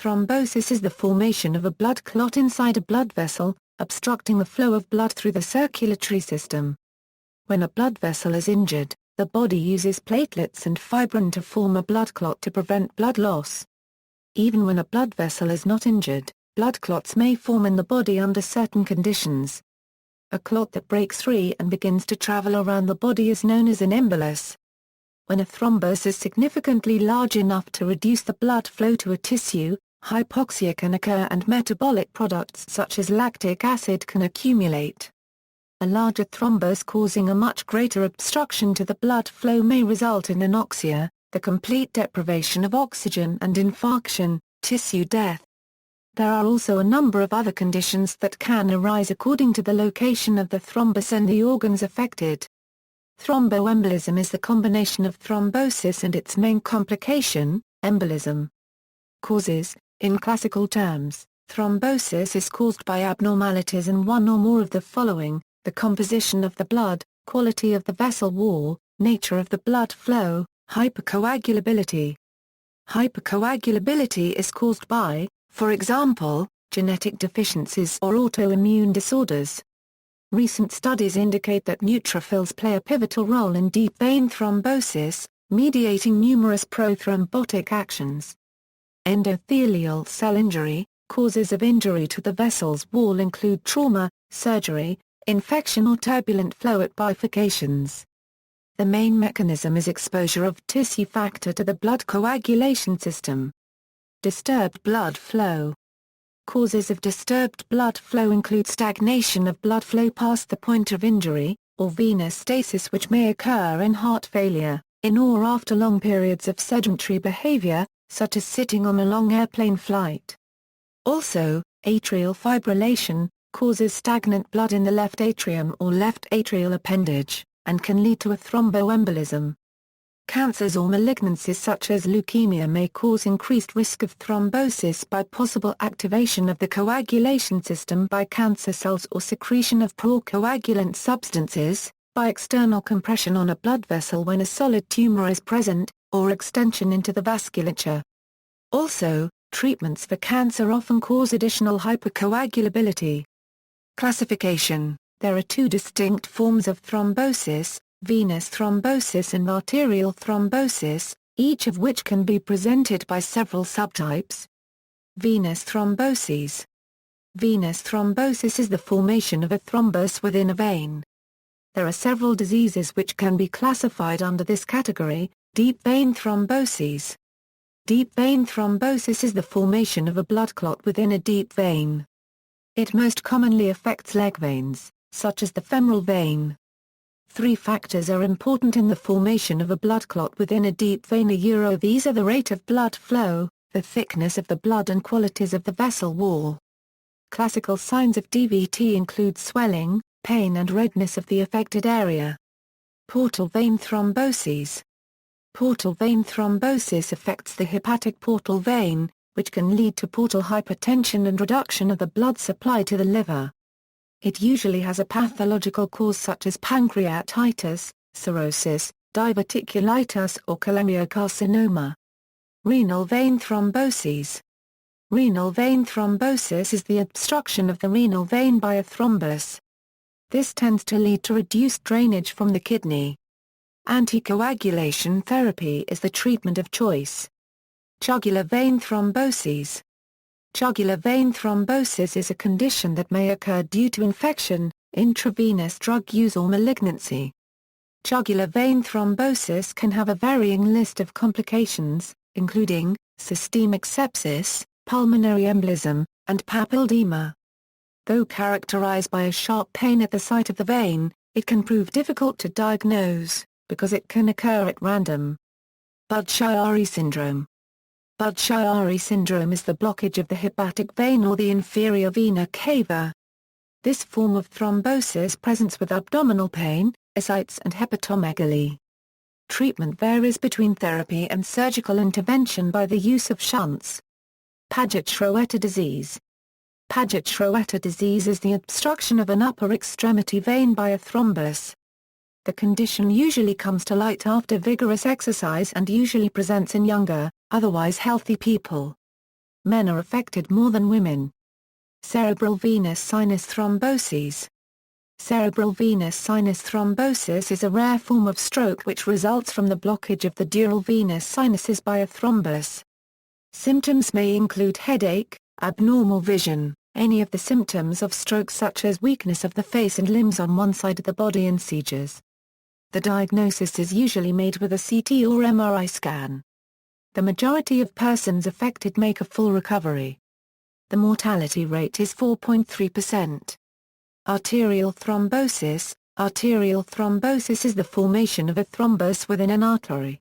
Thrombosis is the formation of a blood clot inside a blood vessel, obstructing the flow of blood through the circulatory system. When a blood vessel is injured, the body uses platelets and fibrin to form a blood clot to prevent blood loss. Even when a blood vessel is not injured, blood clots may form in the body under certain conditions. A clot that breaks free and begins to travel around the body is known as an embolus. When a thrombus is significantly large enough to reduce the blood flow to a tissue, hypoxia can occur and metabolic products such as lactic acid can accumulate. A larger thrombus causing a much greater obstruction to the blood flow may result in anoxia, the complete deprivation of oxygen, and infarction, tissue death. There are also a number of other conditions that can arise according to the location of the thrombus and the organs affected. Thromboembolism is the combination of thrombosis and its main complication, embolism. Causes: in classical terms, thrombosis is caused by abnormalities in one or more of the following: the composition of the blood, quality of the vessel wall, nature of the blood flow, hypercoagulability. Hypercoagulability is caused by, for example, genetic deficiencies or autoimmune disorders. Recent studies indicate that neutrophils play a pivotal role in deep vein thrombosis, mediating numerous prothrombotic actions. Endothelial cell injury: causes of injury to the vessel's wall include trauma, surgery, infection or turbulent flow at bifurcations. The main mechanism is exposure of tissue factor to the blood coagulation system. Disturbed blood flow. Causes of disturbed blood flow include stagnation of blood flow past the point of injury, or venous stasis, which may occur in heart failure, in or after long periods of sedentary behavior, such as sitting on a long airplane flight. Also, atrial fibrillation causes stagnant blood in the left atrium or left atrial appendage, and can lead to a thromboembolism. Cancers or malignancies such as leukemia may cause increased risk of thrombosis by possible activation of the coagulation system by cancer cells or secretion of procoagulant substances, by external compression on a blood vessel when a solid tumor is present, or extension into the vasculature. Also, treatments for cancer often cause additional hypercoagulability. Classification: there are two distinct forms of thrombosis, venous thrombosis and arterial thrombosis, each of which can be presented by several subtypes. Venous thromboses. Venous thrombosis is the formation of a thrombus within a vein. There are several diseases which can be classified under this category: deep vein thromboses. Deep vein thrombosis is the formation of a blood clot within a deep vein. It most commonly affects leg veins, such as the femoral vein. Three factors are important in the formation of a blood clot within a deep vein. These are the rate of blood flow, the thickness of the blood, and qualities of the vessel wall. Classical signs of DVT include swelling, pain and redness of the affected area. Portal vein thromboses. Portal vein thrombosis affects the hepatic portal vein, which can lead to portal hypertension and reduction of the blood supply to the liver. It usually has a pathological cause such as pancreatitis, cirrhosis, diverticulitis or cholangiocarcinoma. Renal vein thromboses. Renal vein thrombosis is the obstruction of the renal vein by a thrombus. This tends to lead to reduced drainage from the kidney. Anticoagulation therapy is the treatment of choice. Jugular vein thromboses. Jugular vein thrombosis is a condition that may occur due to infection, intravenous drug use or malignancy. Jugular vein thrombosis can have a varying list of complications, including systemic sepsis, pulmonary embolism, and papilledema. Though characterized by a sharp pain at the site of the vein, it can prove difficult to diagnose, because it can occur at random. Budd-Chiari syndrome. Budd-Chiari syndrome is the blockage of the hepatic vein or the inferior vena cava. This form of thrombosis presents with abdominal pain, ascites and hepatomegaly. Treatment varies between therapy and surgical intervention by the use of shunts. Paget-Schroeter disease. Paget-Schroeter disease is the obstruction of an upper extremity vein by a thrombus. The condition usually comes to light after vigorous exercise and usually presents in younger, otherwise healthy people. men are affected more than women. Cerebral venous sinus thrombosis. Cerebral venous sinus thrombosis is a rare form of stroke which results from the blockage of the dural venous sinuses by a thrombus. Symptoms may include headache, abnormal vision, any of the symptoms of stroke such as weakness of the face and limbs on one side of the body and seizures. The diagnosis is usually made with a CT or MRI scan. The majority of persons affected make a full recovery. The mortality rate is 4.3%. Arterial thrombosis. Arterial thrombosis is the formation of a thrombus within an artery.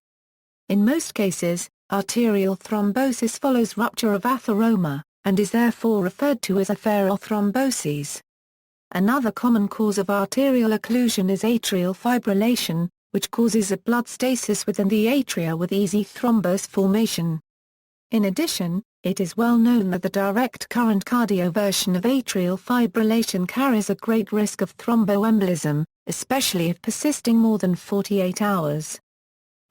In most cases, arterial thrombosis follows rupture of atheroma, and is therefore referred to as atherothrombosis. Another common cause of arterial occlusion is atrial fibrillation, which causes a blood stasis within the atria with easy thrombus formation. In addition, it is well known that the direct current cardioversion of atrial fibrillation carries a great risk of thromboembolism, especially if persisting more than 48 hours.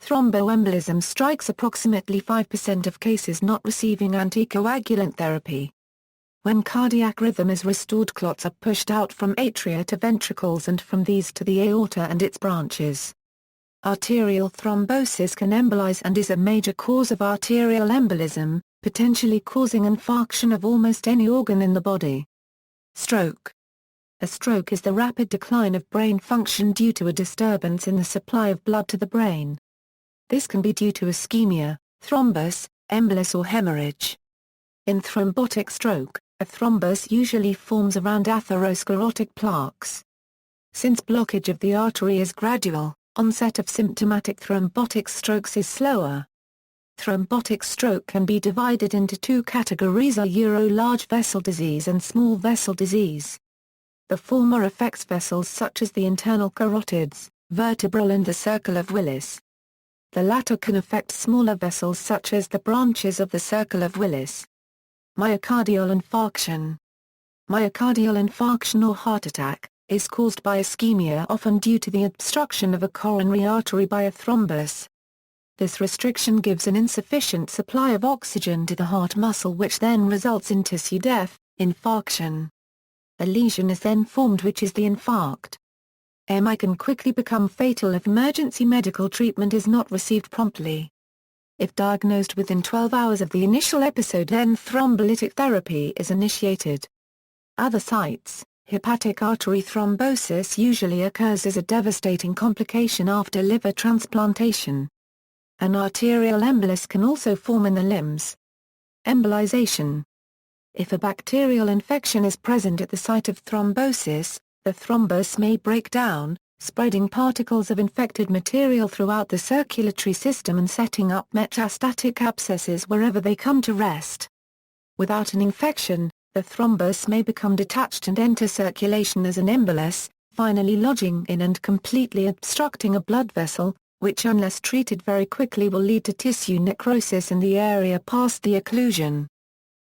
Thromboembolism strikes approximately 5% of cases not receiving anticoagulant therapy. When cardiac rhythm is restored, clots are pushed out from atria to ventricles and from these to the aorta and its branches. Arterial thrombosis can embolize and is a major cause of arterial embolism, potentially causing infarction of almost any organ in the body. Stroke. A stroke is the rapid decline of brain function due to a disturbance in the supply of blood to the brain. This can be due to ischemia, thrombus, embolus or hemorrhage. In thrombotic stroke, a thrombus usually forms around atherosclerotic plaques. Since blockage of the artery is gradual, onset of symptomatic thrombotic strokes is slower. Thrombotic stroke can be divided into two categories: large vessel disease and small vessel disease. The former affects vessels such as the internal carotids, vertebral and the circle of Willis. The latter can affect smaller vessels such as the branches of the circle of Willis. Myocardial infarction. Myocardial infarction or heart attack is caused by ischemia, often due to the obstruction of a coronary artery by a thrombus. This restriction gives an insufficient supply of oxygen to the heart muscle, which then results in tissue death, infarction. A lesion is then formed, which is the infarct. MI can quickly become fatal if emergency medical treatment is not received promptly. If diagnosed within 12 hours of the initial episode, then thrombolytic therapy is initiated. Other sites. Hepatic artery thrombosis usually occurs as a devastating complication after liver transplantation. An arterial embolus can also form in the limbs. Embolization. If a bacterial infection is present at the site of thrombosis, the thrombus may break down, spreading particles of infected material throughout the circulatory system and setting up metastatic abscesses wherever they come to rest. Without an infection, the thrombus may become detached and enter circulation as an embolus, finally lodging in and completely obstructing a blood vessel, which unless treated very quickly will lead to tissue necrosis in the area past the occlusion.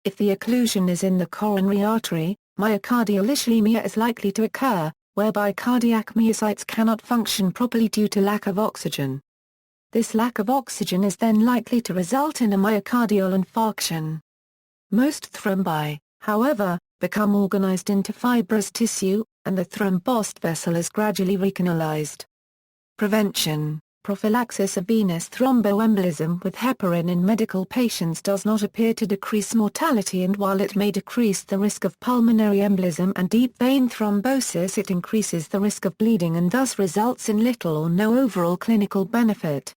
If the occlusion is in the coronary artery, myocardial ischemia is likely to occur, whereby cardiac myocytes cannot function properly due to lack of oxygen. This lack of oxygen is then likely to result in a myocardial infarction. Most thrombi, however, become organized into fibrous tissue, and the thrombosed vessel is gradually recanalized. Prevention. Prophylaxis of venous thromboembolism with heparin in medical patients does not appear to decrease mortality, and while it may decrease the risk of pulmonary embolism and deep vein thrombosis, it increases the risk of bleeding and thus results in little or no overall clinical benefit.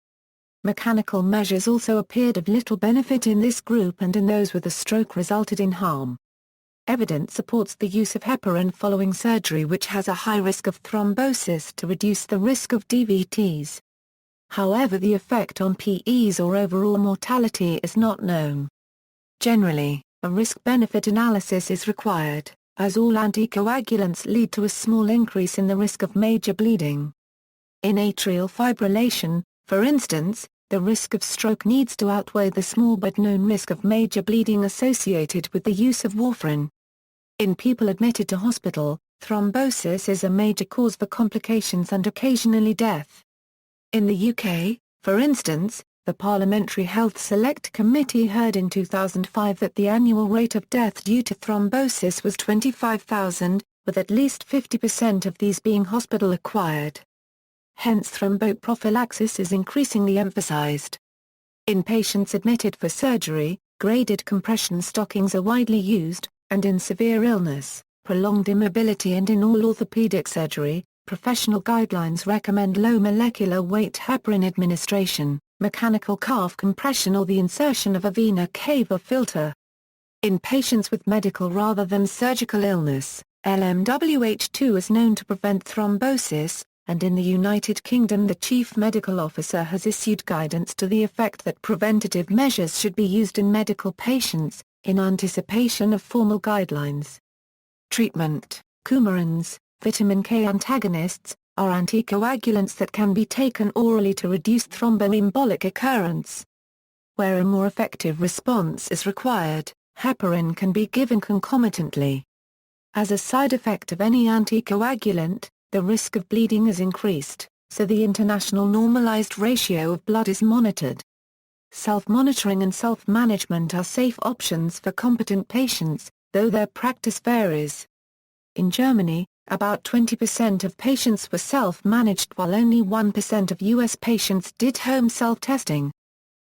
Mechanical measures also appeared of little benefit in this group, and in those with a stroke resulted in harm. Evidence supports the use of heparin following surgery, which has a high risk of thrombosis, to reduce the risk of DVTs. However, the effect on PEs or overall mortality is not known. Generally, a risk-benefit analysis is required, as all anticoagulants lead to a small increase in the risk of major bleeding. In atrial fibrillation, for instance, the risk of stroke needs to outweigh the small but known risk of major bleeding associated with the use of warfarin. In people admitted to hospital, thrombosis is a major cause for complications and occasionally death. In the UK, for instance, The Parliamentary Health Select Committee heard in 2005 that the annual rate of death due to thrombosis was 25,000, with at least 50% of these being hospital-acquired. Hence thromboprophylaxis is increasingly emphasized. In patients admitted for surgery, graded compression stockings are widely used, and in severe illness, prolonged immobility and in all orthopedic surgery, professional guidelines recommend low molecular weight heparin administration, mechanical calf compression or the insertion of a vena cava filter. In patients with medical rather than surgical illness, LMWH2 is known to prevent thrombosis, and in the United Kingdom the Chief Medical Officer has issued guidance to the effect that preventative measures should be used in medical patients, in anticipation of formal guidelines. Treatment: coumarins, vitamin K antagonists, are anticoagulants that can be taken orally to reduce thromboembolic occurrence. Where a more effective response is required, heparin can be given concomitantly. As a side effect of any anticoagulant, the risk of bleeding is increased, so the international normalized ratio of blood is monitored. Self-monitoring and self-management are safe options for competent patients, though their practice varies. In Germany, about 20% of patients were self-managed while only 1% of U.S. patients did home self-testing.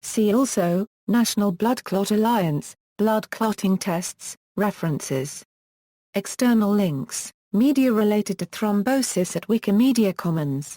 See also, National Blood Clot Alliance, blood clotting tests, references. External links, media related to thrombosis at Wikimedia Commons.